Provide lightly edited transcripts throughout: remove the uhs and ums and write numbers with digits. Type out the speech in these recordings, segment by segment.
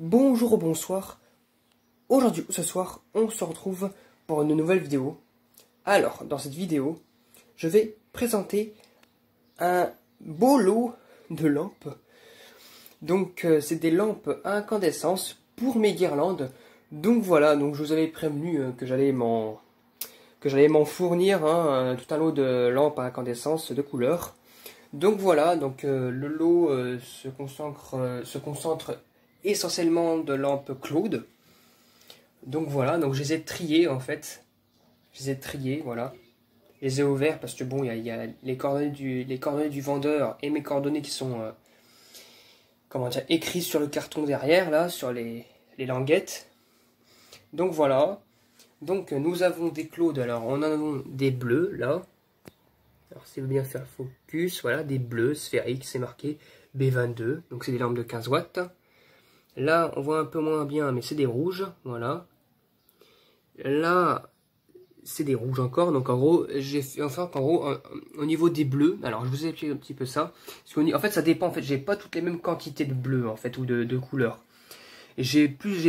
Bonjour ou bonsoir. Aujourd'hui ou ce soir, on se retrouve pour une nouvelle vidéo. Alors, dans cette vidéo, je vais présenter un beau lot de lampes. Donc, c'est des lampes à incandescence pour mes guirlandes. Donc voilà, donc je vous avais prévenu que j'allais m'en fournir tout un lot de lampes à incandescence de couleur. Donc voilà, donc le lot se concentre essentiellement de lampes Claude. Donc voilà, donc je les ai triées en fait. Je les ai triées, voilà. Je les ai ouverts parce que bon, il y a les coordonnées du vendeur et mes coordonnées qui sont comment dire, écrits sur le carton derrière, là, sur les languettes. Donc voilà. Donc nous avons des Claude, alors on en a des bleus là. Alors si vous voulez bien faire focus, voilà, des bleus sphériques, c'est marqué B22, donc c'est des lampes de 15 watts. Là, on voit un peu moins bien, mais c'est des rouges, voilà. Là, c'est des rouges encore, donc en gros, j'ai fait, enfin, en gros, au niveau des bleus, alors je vous ai expliqué un petit peu ça, parce en fait, ça dépend, en fait, j'ai pas toutes les mêmes quantités de bleus, en fait, ou de couleurs. J'ai plus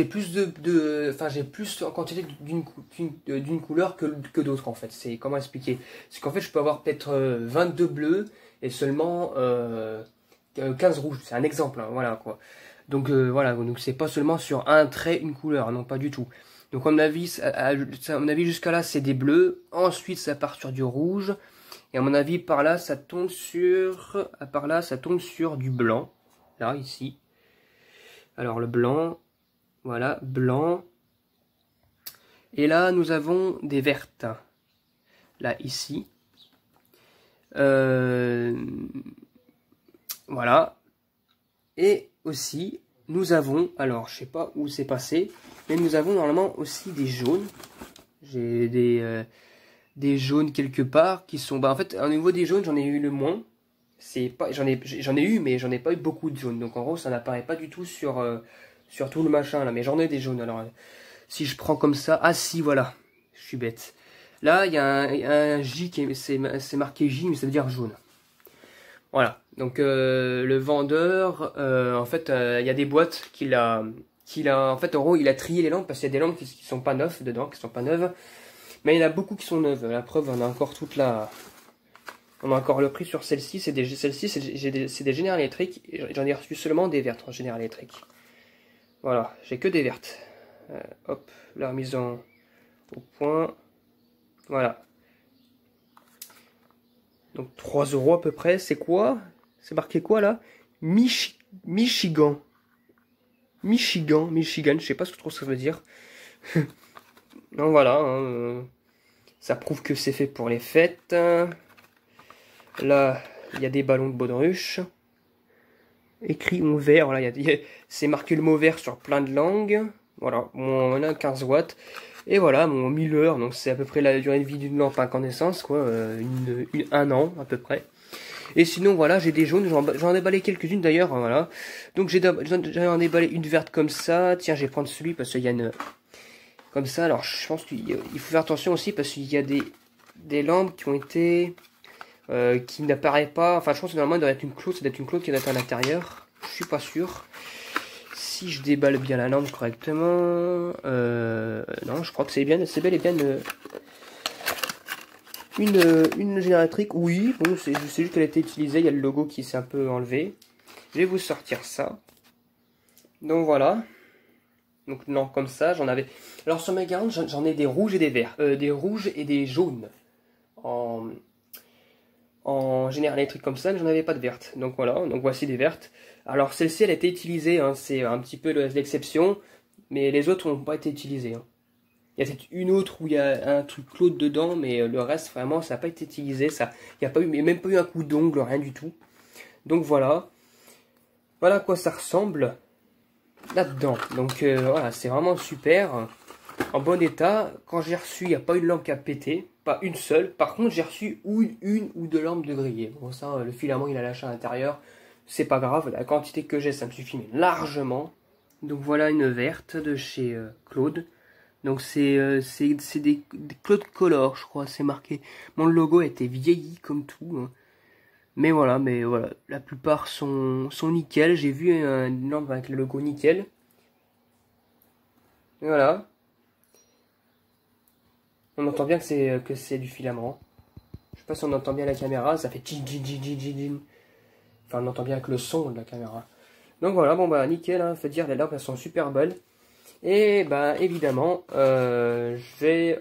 en quantité d'une couleur que d'autres, en fait. C'est comment expliquer? C'est qu'en fait, je peux avoir peut-être 22 bleus et seulement 15 rouges. C'est un exemple, hein, voilà, quoi. Donc voilà, donc c'est pas seulement sur un trait une couleur, non pas du tout. Donc à mon avis jusqu'à là c'est des bleus, ensuite ça part sur du rouge, et à mon avis par là ça tombe sur du blanc, là ici. Alors le blanc, voilà, blanc. Et là nous avons des vertes, là ici. Voilà. Et aussi, nous avons, alors je sais pas où c'est passé, mais nous avons normalement aussi des jaunes. J'ai des jaunes quelque part qui sont, bah en fait, au niveau des jaunes, j'en ai eu le moins. C'est pas, j'en ai eu, mais j'en ai pas eu beaucoup de jaunes. Donc en gros, ça n'apparaît pas du tout sur tout le machin là. Mais j'en ai des jaunes. Alors si je prends comme ça, ah si, voilà, je suis bête. Là, il y a un J qui c'est marqué J, mais ça veut dire jaune. Voilà, donc le vendeur, en fait, il y a des boîtes en fait, en gros, il a trié les lampes parce qu'il y a des lampes qui sont pas neuves dedans, qui sont pas neuves, mais il y en a beaucoup qui sont neuves. La preuve, on a encore on a encore le prix sur celle-ci. Celle-ci, c'est des General Electric. J'en ai reçu seulement des vertes en General Electric. Voilà, j'ai que des vertes. Hop, la remise au point. Voilà. Donc 3 € à peu près, c'est quoi? C'est marqué quoi là? Michigan. Michigan, je sais pas ce que trop ça veut dire. Donc voilà, hein, ça prouve que c'est fait pour les fêtes. Là, il y a des ballons de baudruche. Écrit mot vert, voilà, c'est marqué le mot vert sur plein de langues. Voilà, on a 15 watts. Et voilà, mon 1000 heures, donc c'est à peu près la durée de vie d'une lampe à incandescence, quoi, un an à peu près. Et sinon, voilà, j'ai des jaunes, j'en ai déballé quelques-unes d'ailleurs, voilà. Donc j'en ai déballé une verte comme ça. Tiens, je vais prendre celui parce qu'il y a une... Comme ça, alors je pense qu'il faut faire attention aussi parce qu'il y a des lampes qui ont été... qui n'apparaissent pas... Enfin, je pense que normalement, il doit être une Claude, ça doit être une Claude qui doit être à l'intérieur. Je suis pas sûr. Si je déballe bien la lampe correctement... non, je crois que c'est bel et bien une génératrice, oui, bon, c'est juste qu'elle a été utilisée, il y a le logo qui s'est un peu enlevé. Je vais vous sortir ça. Donc voilà. Donc non, comme ça, j'en avais... Alors sur mes guirlandes, j'en ai des rouges et des verts. Des rouges et des jaunes. En général, les trucs comme ça, mais j'en avais pas de vertes. Donc voilà, donc voici des vertes. Alors celle-ci, elle a été utilisée, hein, c'est un petit peu l'exception. Mais les autres n'ont pas été utilisées. Hein. Il y a peut-être une autre où il y a un truc Claude dedans, mais le reste, vraiment, ça n'a pas été utilisé. Il n'y a pas eu, même pas eu un coup d'ongle, rien du tout. Donc voilà. Voilà à quoi ça ressemble là-dedans. Donc voilà, c'est vraiment super. En bon état. Quand j'ai reçu, il n'y a pas une lampe qui a pété. Pas une seule. Par contre, j'ai reçu une ou deux lampes de grillé. Bon, ça, le filament, il a lâché à l'intérieur. C'est pas grave. La quantité que j'ai, ça me suffit, mais largement. Donc voilà une verte de chez Claude. Donc c'est des Claude Color, je crois, c'est marqué. Mon logo a été vieilli comme tout. Hein. Mais voilà, la plupart sont nickel. J'ai vu une lampe avec le logo nickel. Voilà. On entend bien que c'est du filament. Je sais pas si on entend bien la caméra, ça fait tchin tchin tchin tchin tchin. Enfin, on entend bien que le son de la caméra. Donc voilà, bon bah nickel, hein, faut dire les lampes elles sont super belles. Et bah évidemment, je vais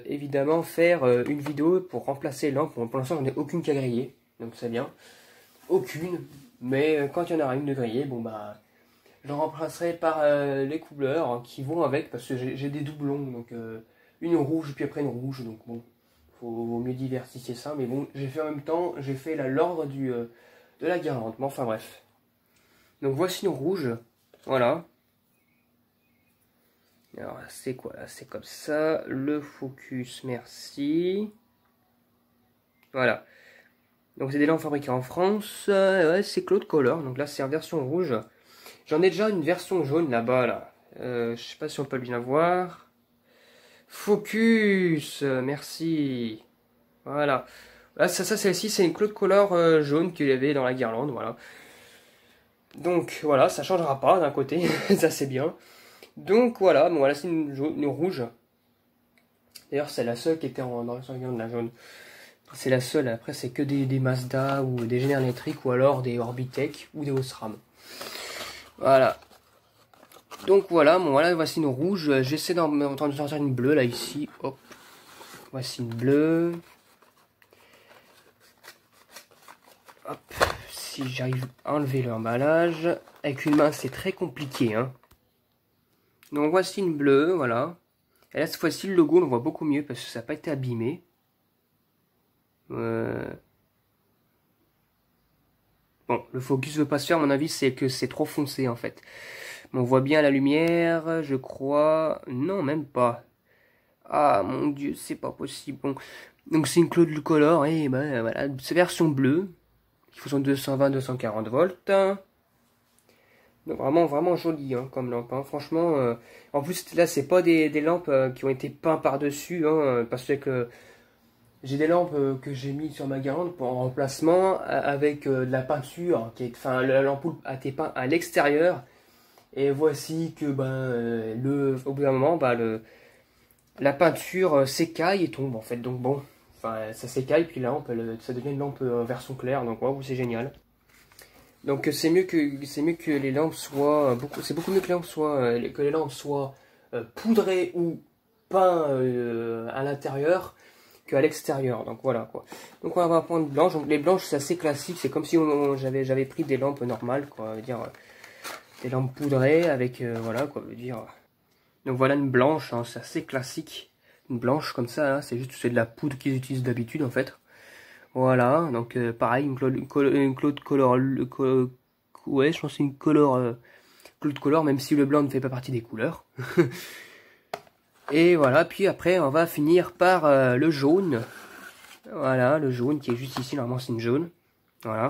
évidemment faire une vidéo pour remplacer les lampes. Bon, pour l'instant j'en ai aucune qu'à griller, donc c'est bien. Aucune, mais quand il y en aura une de grillée, bon bah je remplacerai par les couleurs qui vont avec, parce que j'ai des doublons, donc une rouge puis après une rouge, donc bon, vaut mieux diversifier ça, mais bon, j'ai fait en même temps, j'ai fait l'ordre de la guirlande, mais enfin bref. Donc voici nos rouges, voilà. Alors c'est quoi là? C'est comme ça, le focus, merci. Voilà. Donc c'est des lampes fabriquées en France, ouais, c'est Claude Color, donc là c'est en version rouge. J'en ai déjà une version jaune là-bas, là. Je sais pas si on peut bien la voir. Focus, merci. Voilà. Là, celle-ci, c'est une Claude Color jaune qu'il y avait dans la guirlande, voilà. Donc voilà, ça changera pas d'un côté, ça c'est bien. Donc voilà, bon voilà, c'est une rouge. D'ailleurs, c'est la seule qui était dans la guirlande, la jaune. C'est la seule, après c'est que des Mazda ou des General Electric ou alors des Orbitech ou des Osram. Voilà. Donc voilà, bon voilà, voici nos rouges. J'essaie d'en sortir une bleue là ici. Hop. Voici une bleue. Hop. Si j'arrive à enlever l'emballage. Avec une main c'est très compliqué, hein. Donc voici une bleue, voilà. Et là cette fois-ci le logo on le voit beaucoup mieux parce que ça n'a pas été abîmé. Bon, le focus veut pas se faire, à mon avis c'est que c'est trop foncé en fait. On voit bien la lumière, je crois. Non, même pas. Ah mon dieu, c'est pas possible. Bon. Donc c'est une Claude Color et ben voilà, c'est version bleue. Il faut son 220-240 volts. Donc vraiment joli hein, comme lampe. Hein. Franchement, en plus là c'est pas des lampes qui ont été peintes par-dessus. Hein, parce que j'ai des lampes que j'ai mis sur ma guirlande pour en remplacement avec de la peinture. Enfin, l'ampoule a été peinte à l'extérieur. Et voici que au bout d'un moment, la peinture s'écaille et tombe en fait. Donc bon, enfin ça s'écaille puis la lampe, ça devient une lampe version claire. Donc waouh, c'est génial. Donc c'est mieux que les lampes soient c'est beaucoup mieux que les lampes soient poudrées ou peintes à l'intérieur qu'à l'extérieur. Donc voilà quoi. Donc on va prendre blanche. Donc les blanches c'est assez classique. C'est comme si j'avais pris des lampes normales quoi. Dire des lampes poudrées avec voilà quoi veut dire. Donc voilà une blanche, hein, c'est assez classique, une blanche comme ça, hein, c'est de la poudre qu'ils utilisent d'habitude en fait. Voilà, donc pareil une Claude Color, ouais je pense que c'est une Claude Color même si le blanc ne fait pas partie des couleurs. Et voilà, puis après on va finir par le jaune. Voilà, le jaune qui est juste ici, normalement c'est une jaune. Voilà.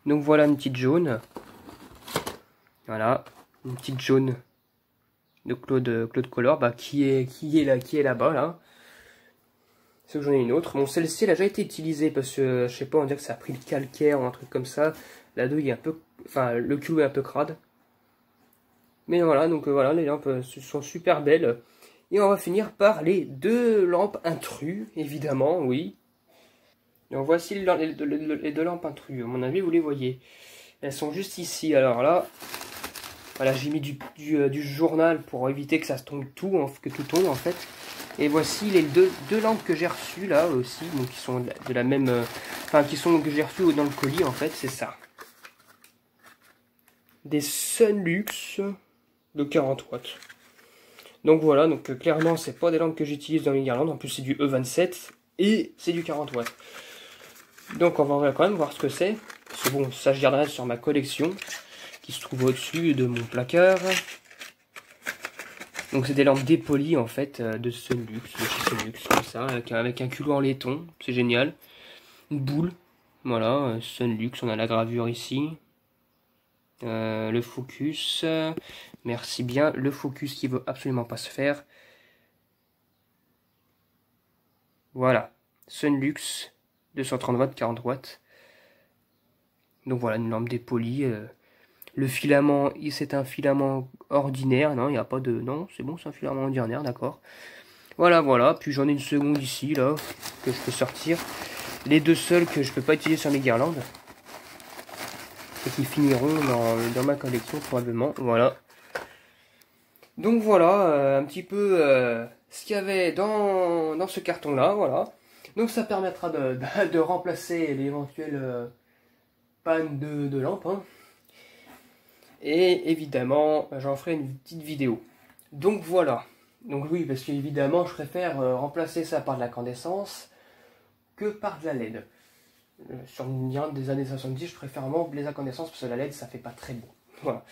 Donc voilà une petite jaune. Voilà, une petite jaune de Claude Color, qui est là-bas, là. C'est que j'en ai une autre. Bon, celle-ci, elle a déjà été utilisée parce que, je sais pas, on dirait que ça a pris le calcaire ou un truc comme ça. La douille est un peu, enfin, le clou est un peu crade. Mais voilà, donc voilà, les lampes sont super belles. Et on va finir par les deux lampes intrus, évidemment, oui. Donc voici les deux lampes intrus. À mon avis, vous les voyez. Elles sont juste ici. Alors là, voilà, j'ai mis du journal pour éviter que ça se tombe que tout tombe en fait. Et voici les deux lampes que j'ai reçues là aussi, donc qui sont de la même, que j'ai reçues dans le colis en fait, c'est ça. Des Sunlux de 40 watts. Donc voilà, donc clairement c'est pas des lampes que j'utilise dans les guirlandes, en plus c'est du E27 et c'est du 40 watts. Donc on va quand même voir ce que c'est. Parce que bon, ça je garderai sur ma collection qui se trouve au-dessus de mon placard. Donc c'est des lampes dépolies en fait de Sunlux, de chez Sunlux, comme ça, avec un culot en laiton, c'est génial. Une boule, voilà, Sunlux, on a la gravure ici. Le focus, merci bien, le focus qui veut absolument pas se faire. Voilà, Sunlux, 230 watts, 40 watts. Donc voilà, une lampe dépolie. Le filament, c'est un filament ordinaire. Non, il n'y a pas de... Non, c'est bon, c'est un filament ordinaire, d'accord. Voilà, voilà. Puis j'en ai une seconde ici, là, que je peux sortir. Les deux seuls que je peux pas utiliser sur mes guirlandes. Et qui finiront dans ma collection, probablement. Voilà. Donc voilà, un petit peu ce qu'il y avait dans ce carton-là, voilà. Donc ça permettra de remplacer l'éventuelle panne de lampe. Hein. Et évidemment, j'en ferai une petite vidéo. Donc voilà. Donc oui, parce qu'évidemment, je préfère remplacer ça par de l'incandescence que par de la LED. Sur une guirlande des années 70, je préfère vraiment les incandescences parce que la LED, ça fait pas très beau. Voilà.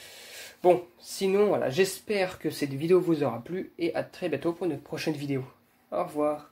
Bon, sinon, voilà, j'espère que cette vidéo vous aura plu et à très bientôt pour une prochaine vidéo. Au revoir.